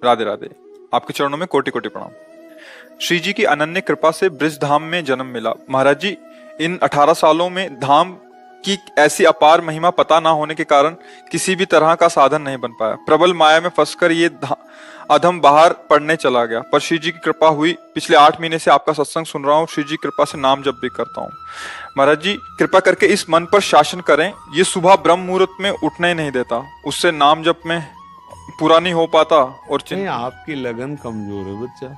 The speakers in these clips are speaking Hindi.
राधे राधे। आपके चरणों में कोटि कोटि प्रणाम। श्री जी की अनन्य कृपा से ब्रिज धाम में जन्म मिला। महाराज जी, इन 18 सालों में धाम की ऐसी अपार महिमा पता ना होने के कारण किसी भी तरह का साधन नहीं बन पाया। प्रबल माया में फंसकर ये अधम बाहर पढ़ने चला गया, पर श्री जी की कृपा हुई। पिछले 8 महीने से आपका सत्संग सुन रहा हूँ, श्री जी कृपा से नाम जप भी करता हूँ। महाराज जी, कृपा करके इस मन पर शासन करें। ये सुबह ब्रह्म मुहूर्त में उठने ही नहीं देता, उससे नाम जप में पूरा नहीं हो पाता। और नहीं, आपकी लगन कमजोर है बच्चा।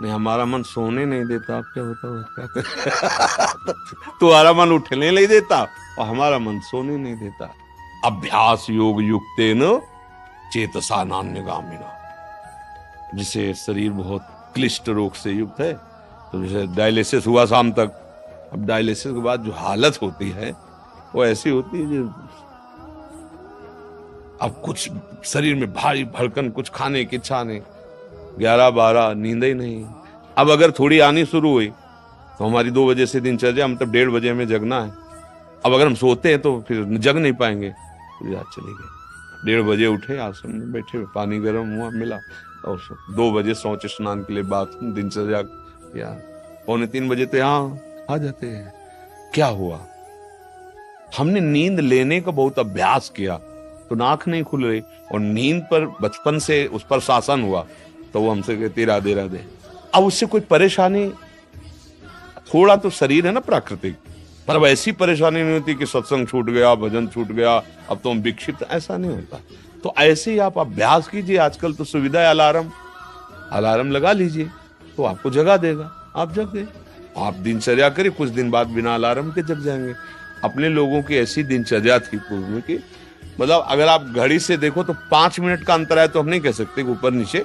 नहीं, हमारा मन सोने नहीं देता। आप क्या बताओ? तुम्हारा मन उठने नहीं देता और हमारा मन सोने नहीं देता। अभ्यास योग युक्तेन चेतसा नान्यगामिना। जिसे शरीर बहुत क्लिष्ट रोग से युक्त है, तो जैसे डायलिसिस हुआ शाम तक, अब डायलिसिस के बाद जो हालत होती है वो ऐसी होती है जो अब कुछ शरीर में भारी भड़कन, कुछ खाने की इच्छा नहीं, 11-12 नींद ही नहीं। अब अगर थोड़ी आनी शुरू हुई तो हमारी 2 बजे से दिनचर्या, मतलब 1:30 बजे हमें जगना है। अब अगर हम सोते हैं तो फिर जग नहीं पाएंगे, तो याद चली गई। 1:30 बजे उठे, आसन में बैठे, पानी गर्म हुआ मिला, और 2 बजे शौच स्नान के लिए बात, दिनचर्या या 2:45 बजे तो यहाँ आ जाते हैं। क्या हुआ? हमने नींद लेने का बहुत अभ्यास किया तो नाक नहीं खुल रही, और नींद पर बचपन से उस पर शासन हुआ तो वो हमसे कहती राधे राधे। अब उससे कोई परेशानी, थोड़ा तो शरीर है ना प्राकृतिक, पर अब ऐसी परेशानी नहीं होती कि सत्संग छूट गया, भजन छूट गया, अब तो हम विक्षिप्त, ऐसा नहीं होता। तो ऐसे ही आप अभ्यास कीजिए। आजकल तो सुविधा है, अलार्म लगा लीजिए तो आपको जगा देगा, आप जग गए। आप दिनचर्या करिए, कुछ दिन बाद बिना अलार्म के जग जाएंगे। अपने लोगों की ऐसी दिनचर्या थी पूर्व में कि मतलब अगर आप घड़ी से देखो तो 5 मिनट का अंतर है, तो हम नहीं कह सकते कि ऊपर नीचे,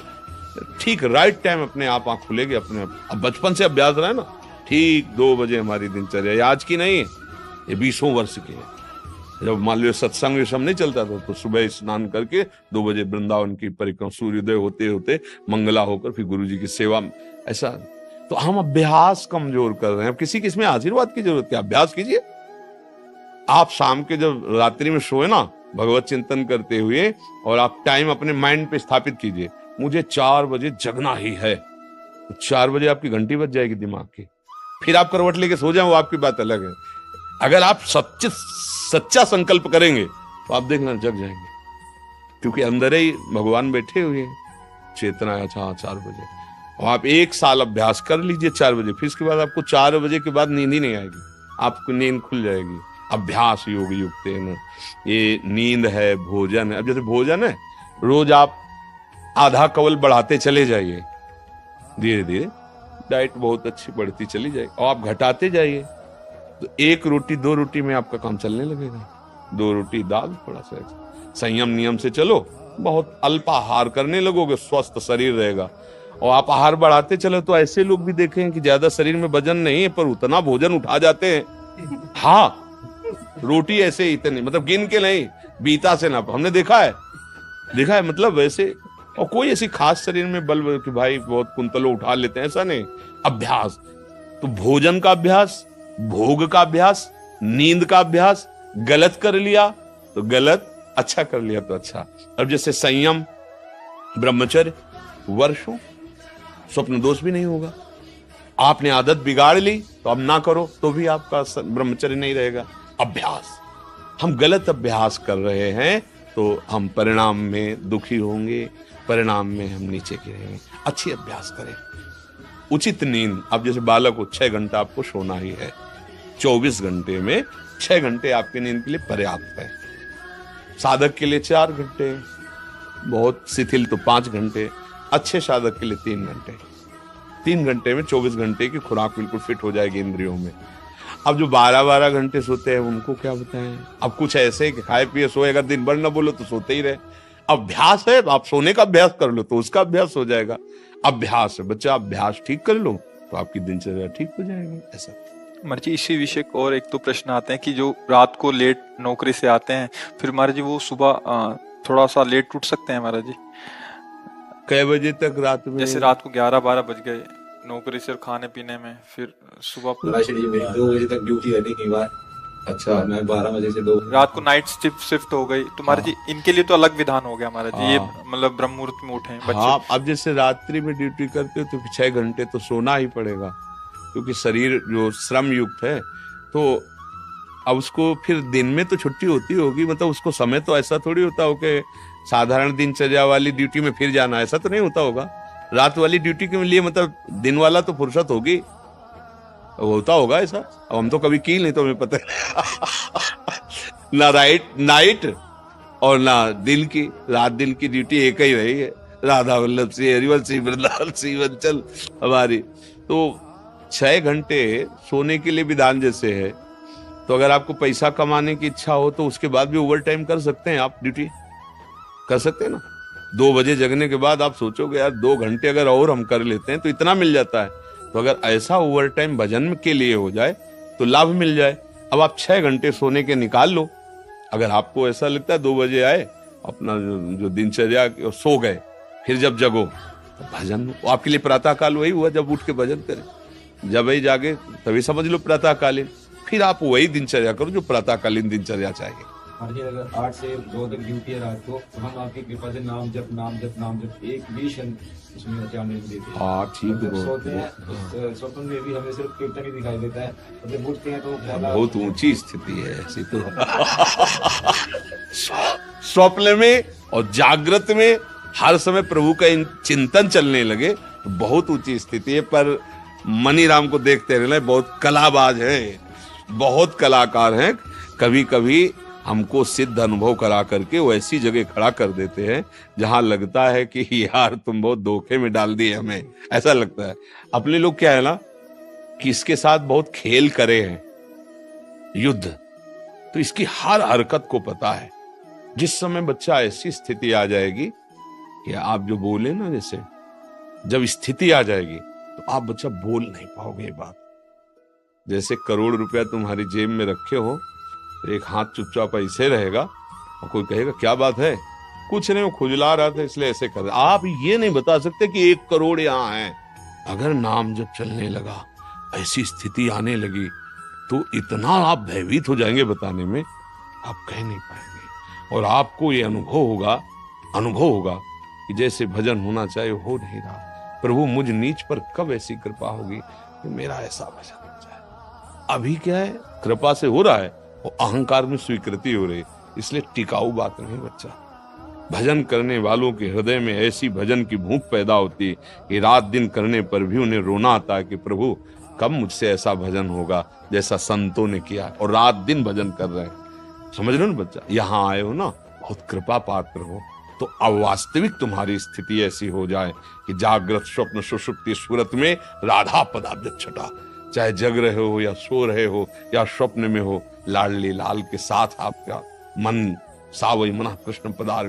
ठीक राइट टाइम अपने आप आंख खुलेगी अपने आप। अब बचपन से अभ्यास रहा है ना, ठीक 2 बजे हमारी दिनचर्या, ये आज की नहीं है, ये 20 वर्ष की है। जब मान लो सत्संग ये सब नहीं चलता था तो सुबह स्नान करके 2 बजे वृंदावन की परिक्रमा, सूर्योदय होते होते मंगला होकर फिर गुरु जी की सेवा, ऐसा। तो हम अभ्यास कमजोर कर रहे हैं। अब किसी किसमें आशीर्वाद की जरूरत है, अभ्यास कीजिए। आप शाम के जब रात्रि में सोए ना, भगवत चिंतन करते हुए, और आप टाइम अपने माइंड पे स्थापित कीजिए, मुझे 4 बजे जगना ही है। 4 बजे आपकी घंटी बज जाएगी दिमाग की, फिर आप करवट लेके सो जाए, वो आपकी बात अलग है। अगर आप सच्चा संकल्प करेंगे तो आप देखना जग जाएंगे, क्योंकि अंदर ही भगवान बैठे हुए हैं, चेतना है। अच्छा, 4 बजे, और आप 1 साल अभ्यास कर लीजिए 4 बजे, फिर इसके बाद आपको 4 बजे के बाद नींद ही नहीं आएगी, आपको नींद खुल जाएगी। अभ्यास योग युक्तेन, ये नींद है, भोजन है। अब जैसे भोजन है, रोज आप आधा कवल बढ़ाते चले जाइए, धीरे धीरे डाइट बहुत अच्छी बढ़ती चली जाएगी, और आप घटाते जाइए तो 1 रोटी 2 रोटी में आपका काम चलने लगेगा। 2 रोटी दाल, थोड़ा सा संयम नियम से चलो, बहुत अल्पाहार करने लगोगे, स्वस्थ शरीर रहेगा। और आप आहार बढ़ाते चलो तो ऐसे लोग भी देखें कि ज्यादा शरीर में वजन नहीं है, पर उतना भोजन उठा जाते हैं। हाँ, रोटी ऐसे ही इतनी, मतलब गिन के नहीं, बीता से ना, हमने देखा है, मतलब वैसे। और कोई ऐसी खास शरीर में बल कि भाई बहुत कुंतलों उठा लेते हैं, ऐसा नहीं। अभ्यास तो भोजन का अभ्यास, भोग का अभ्यास, नींद का अभ्यास। गलत कर लिया तो गलत, अच्छा कर लिया तो अच्छा। अब जैसे संयम, ब्रह्मचर्य, वर्षों स्वप्न दोष भी नहीं होगा। आपने आदत बिगाड़ ली तो अब ना करो तो भी आपका ब्रह्मचर्य नहीं रहेगा। अभ्यास, हम गलत अभ्यास कर रहे हैं तो हम परिणाम में दुखी होंगे, परिणाम में हम नीचे गिरेंगे। अच्छी अभ्यास करें। उचित नींद, अब जैसे बालक को 6 घंटा आपको सोना ही है, 24 घंटे में 6 घंटे आपकी नींद के लिए पर्याप्त है। साधक के लिए 4 घंटे, बहुत शिथिल तो 5 घंटे, अच्छे साधक के लिए 3 घंटे। 3 घंटे में 24 घंटे की खुराक बिल्कुल फिट हो जाएगी इंद्रियों में। अब जो 12-12 घंटे सोते हैं उनको क्या बताएं। अब कुछ ऐसे कि खाए पिए सोए, अगर दिन भर न बोलो तो सोते ही रहे। अभ्यास है, आप सोने का अभ्यास कर लो तो उसका अभ्यास हो जाएगा। अभ्यास है बच्चा, अभ्यास ठीक कर लो तो आपकी दिनचर्या ठीक हो जाएगी। ऐसा महाराज जी, इसी विषय को और एक तो प्रश्न आते हैं कि जो रात को लेट नौकरी से आते हैं, फिर महाराज जी वो सुबह थोड़ा सा लेट उठ सकते हैं महाराज जी? कई बजे तक रात में? जैसे रात को 11-12 बज गए नौकरी से खाने पीने में, फिर सुबह 2 बजे तक ड्यूटी रहने के बाद अच्छा, और मैं 12 बजे से 2 रात को नाइट शिफ्ट हो गई तो महाराज जी इनके लिए तो अलग विधान हो गया महाराज जी। ये मतलब ब्रह्म मुहूर्त में उठे बच्चे। हाँ, अब जैसे रात्रि में ड्यूटी करते हो तो 6 घंटे तो सोना ही पड़ेगा, क्योंकि शरीर जो श्रम युक्त है, तो अब उसको फिर दिन में तो छुट्टी होती होगी, मतलब उसको समय तो ऐसा थोड़ी होता हो कि साधारण दिनचर्या वाली ड्यूटी में फिर जाना, ऐसा तो नहीं होता होगा। रात वाली ड्यूटी के लिए मतलब दिन वाला तो फुर्सत होगी, होता होगा ऐसा। अब हम तो कभी की नहीं तो हमें पता ना नाइट और ना दिन की, रात दिन की ड्यूटी एक ही रही है। राधा वल्लभ सिंह, हरिवंश सिंह, वृंदावन सिंह बंचल हमारी। तो 6 घंटे सोने के लिए विधान जैसे है, तो अगर आपको पैसा कमाने की इच्छा हो तो उसके बाद भी ओवर टाइम कर सकते हैं, आप ड्यूटी कर सकते हैं ना। 2 बजे जगने के बाद आप सोचोगे यार 2 घंटे अगर और हम कर लेते हैं तो इतना मिल जाता है। तो अगर ऐसा ओवर टाइम भजन के लिए हो जाए तो लाभ मिल जाए। अब आप 6 घंटे सोने के निकाल लो। अगर आपको ऐसा लगता है 2 बजे आए, अपना जो दिनचर्या सो गए, फिर जब जगो तो भजन, वो आपके लिए प्रातः काल वही हुआ जब उठ के भजन करें। जब वही जागे तभी समझ लो प्रातः कालीन। फिर आप वही दिनचर्या करो जो प्रातःकालीन दिनचर्या चाहिए। हाँ जी, अगर 8 से 2 तक ड्यूटी है रात को, तो हम आपकी कृपा से नाम जप एक भी क्षण इसमें जाने नहीं देते। हाँ ठीक है, जब सोते हैं तो स्वप्न में भी हमें सिर्फ कीर्तन ही दिखाई देता है, और जब उठते हैं तो बहुत ऊंची स्थिति है ऐसी तो। स्वप्न में और जागृत में हर समय प्रभु का चिंतन चलने लगे तो बहुत ऊंची स्थिति है। पर मनीराम को देखते रहना, बहुत कलाबाज है, बहुत कलाकार हैं। कभी कभी हमको सिद्ध अनुभव करा करके वो ऐसी जगह खड़ा कर देते हैं जहां लगता है कि यार तुम बहुत धोखे में डाल दिए हमें, ऐसा लगता है। अपने लोग क्या है ना कि इसके साथ बहुत खेल करे हैं, युद्ध, तो इसकी हर हरकत को पता है। जिस समय बच्चा ऐसी स्थिति आ जाएगी कि आप जो बोले ना, जैसे जब स्थिति आ जाएगी तो आप बच्चा बोल नहीं पाओगे ये बात। जैसे करोड़ रुपया तुम्हारी जेब में रखे हो, एक हाथ चुपचाप ऐसे रहेगा और कोई कहेगा क्या बात है, कुछ नहीं वो खुजला रहा था इसलिए ऐसे कर। आप ये नहीं बता सकते कि 1 करोड़ यहाँ है। अगर नाम जब चलने लगा, ऐसी स्थिति आने लगी, तो इतना आप भयभीत हो जाएंगे, बताने में आप कह नहीं पाएंगे। और आपको ये अनुभव होगा कि जैसे भजन होना चाहिए हो नहीं रहा। प्रभु मुझ नीच पर कब ऐसी कृपा होगी कि मेरा ऐसा भजन हो जाए। अभी क्या है, कृपा से हो रहा है और अहंकार में स्वीकृति हो रही, इसलिए टिकाऊ बात नहीं बच्चा। भजन करने वालों के हृदय में ऐसी भजन की भूख पैदा होती कि रात दिन करने पर भी उन्हें रोना आता है कि प्रभु कब मुझसे ऐसा भजन होगा जैसा संतों ने किया, और रात दिन भजन कर रहे हैं। समझ लो ना बच्चा, यहाँ आए हो ना, बहुत कृपा पात्र हो, तो अवास्तविक तुम्हारी स्थिति ऐसी हो जाए कि जागृत स्वप्न सुषुप्ति सूरत में राधा पदाब्ज छटा, चाहे जग रहे हो या सो रहे हो या स्वप्न में हो, लाडली लाल के साथ आपका मन सावई मना कृष्ण पदार।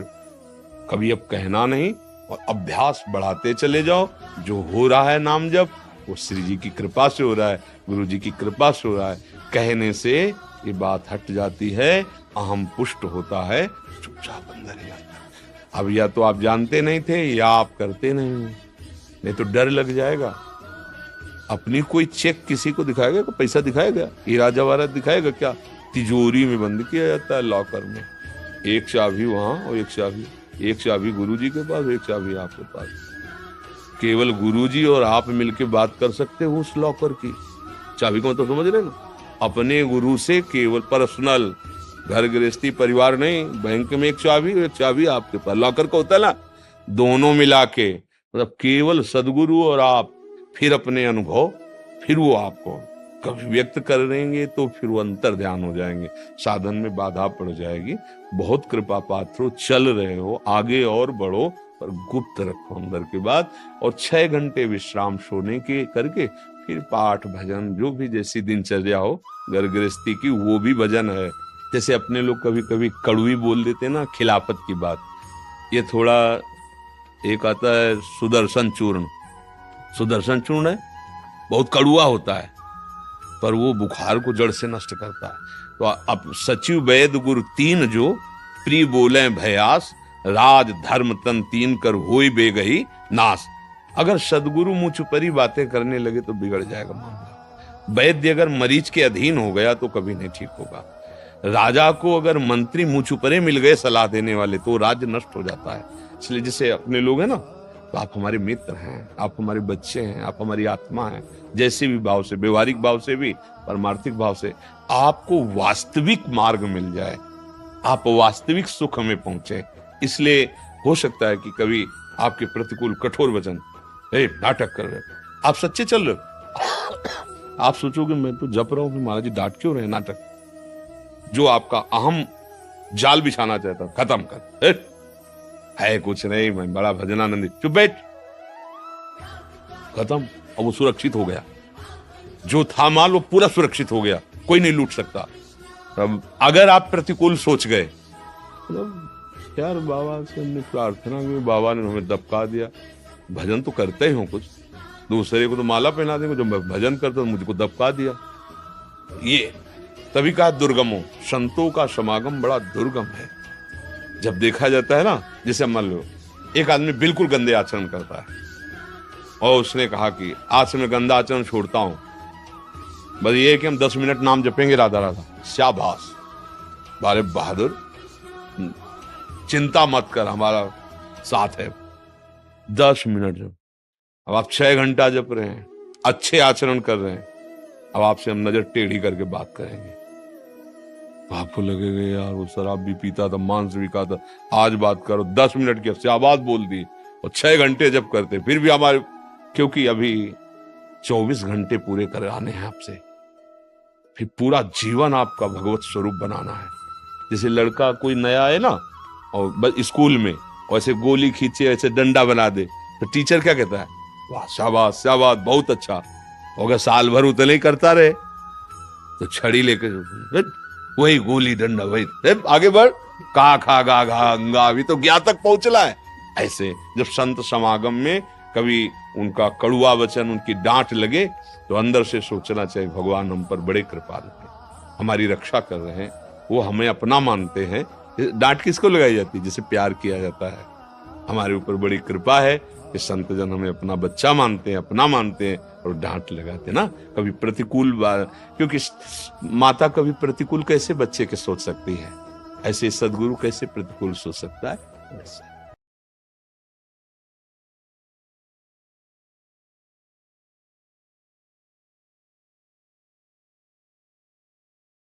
कभी अब कहना नहीं और अभ्यास बढ़ाते चले जाओ। जो हो रहा है नाम जप, वो श्री जी की कृपा से हो रहा है, गुरु जी की कृपा से हो रहा है। कहने से ये बात हट जाती है, अहम पुष्ट होता है, चुपचाप अंदर ही आता है। अब या तो आप जानते नहीं थे या आप करते नहीं तो डर लग जाएगा। अपनी कोई चेक किसी को दिखाएगा, को पैसा दिखाएगा, हीरा जवाहरात दिखाएगा क्या? तिजोरी में बंद किया जाता है लॉकर में, एक चाबी वहां और एक चाबी गुरुजी के पास, एक चाबी आपके पास। केवल गुरुजी और आप मिलके बात कर सकते हो उस लॉकर की चाबी को, तो समझ रहे ना, अपने गुरु से केवल पर्सनल, घर गृहस्थी परिवार नहीं, बैंक में एक चाबी आपके पास, लॉकर का होता है ना, दोनों मिला के, मतलब केवल सदगुरु और आप, फिर अपने अनुभव, फिर वो आपको कभी व्यक्त करेंगे तो फिर वो अंतर ध्यान हो जाएंगे, साधन में बाधा पड़ जाएगी। बहुत कृपा पात्र हो, चल रहे हो, आगे और बढ़ो, पर गुप्त रखो अंदर की बात। और 6 घंटे विश्राम सोने के करके फिर पाठ भजन जो भी जैसी दिनचर्या हो घर गृहस्थी की, वो भी भजन है। जैसे अपने लोग कभी कभी कड़वी बोल देते ना, खिलाफत की बात, ये थोड़ा एक आता है सुदर्शन चूर्ण है, बहुत कड़वा होता है पर वो बुखार को जड़ से नष्ट करता है। तो अब सचिव वैद गुरु 3 जो प्री बोले भयास, राज धर्म तन 3 कर होई बेगही नाश। अगर सदगुरु मुझ पर ही बातें करने लगे तो बिगड़ जाएगा मामला। वैद्य अगर मरीज के अधीन हो गया तो कभी नहीं ठीक होगा। राजा को अगर मंत्री मुंह छुपरे मिल गए सलाह देने वाले तो राज्य नष्ट हो जाता है। इसलिए जैसे अपने लोग हैं ना, तो आप हमारे मित्र हैं, आप हमारे बच्चे हैं, आप हमारी आत्मा हैं। जैसे भी भाव से, व्यवहारिक भाव से भी, परमार्थिक भाव से आपको वास्तविक मार्ग मिल जाए, आप वास्तविक सुख में पहुंचे। इसलिए हो सकता है कि कभी आपके प्रतिकूल कठोर वचन, नाटक कर रहे, आप सच्चे चल रहे हो, आप सोचोगे मैं तो जप रहा हूं, फिर महाराज जी डांट क्यों रहे, नाटक। जो आपका अहम जाल बिछाना चाहता खत्म कर, है कुछ नहीं, मैं बड़ा भजनानंदी, चुप बैठ, खत्म। और वो सुरक्षित हो गया, जो था माल वो पूरा सुरक्षित हो गया, कोई नहीं लूट सकता। अब अगर आप प्रतिकूल सोच गए, मतलब यार बाबा से हमने प्रार्थना की, बाबा ने हमें दबका दिया, भजन तो करते ही हो, कुछ दूसरे को तो माला पहना देंगे, जो मैं भजन करता हूं मुझको दबका दिया। ये तभी कहा दुर्गम हो, संतों का समागम बड़ा दुर्गम है। जब देखा जाता है ना, जैसे मान लो एक आदमी बिल्कुल गंदे आचरण करता है और उसने कहा कि आज से मैं गंदा आचरण छोड़ता हूं, बस ये है कि हम 10 मिनट नाम जपेंगे राधा राधा, शाबाश, बारे बहादुर, चिंता मत कर, हमारा साथ है, 10 मिनट जब। अब आप 6 घंटा जप रहे हैं, अच्छे आचरण कर रहे हैं, अब आपसे हम नजर टेढ़ी करके बात करेंगे, आपको लगेगा यार वो शराब भी पीता था, मांस भी खाता, आज बात करो, 10 मिनट की शाबाश बोल दी, और 6 घंटे जब करते फिर भी हमारे, क्योंकि अभी 24 घंटे पूरे कराने हैं आपसे, फिर पूरा जीवन आपका भगवत स्वरूप बनाना है। जैसे लड़का कोई नया है ना, और बस स्कूल में वैसे गोली खींचे, ऐसे डंडा बना दे, तो टीचर क्या कहता है, वाह शाबाश शाबाश, बहुत अच्छा। अगर साल भर उतने ही करता रहे तो छड़ी लेकर वही गोली डंडा, वही आगे बढ़, का खा गा घा अंगा, अभी तो ज्ञा तक पहुंचला है। ऐसे जब संत समागम में कभी उनका कड़ुआ वचन, उनकी डांट लगे, तो अंदर से सोचना चाहिए भगवान हम पर बड़े कृपालु हैं, हमारी रक्षा कर रहे हैं, वो हमें अपना मानते हैं। डांट किसको लगाई जाती है, जिसे प्यार किया जाता है। हमारे ऊपर बड़ी कृपा है कि संत जन हमें अपना बच्चा मानते हैं, अपना मानते हैं, और डांट लगाते ना कभी प्रतिकूल बात, क्योंकि माता कभी प्रतिकूल कैसे बच्चे के सोच सकती है, ऐसे सदगुरु कैसे प्रतिकूल सोच सकता है।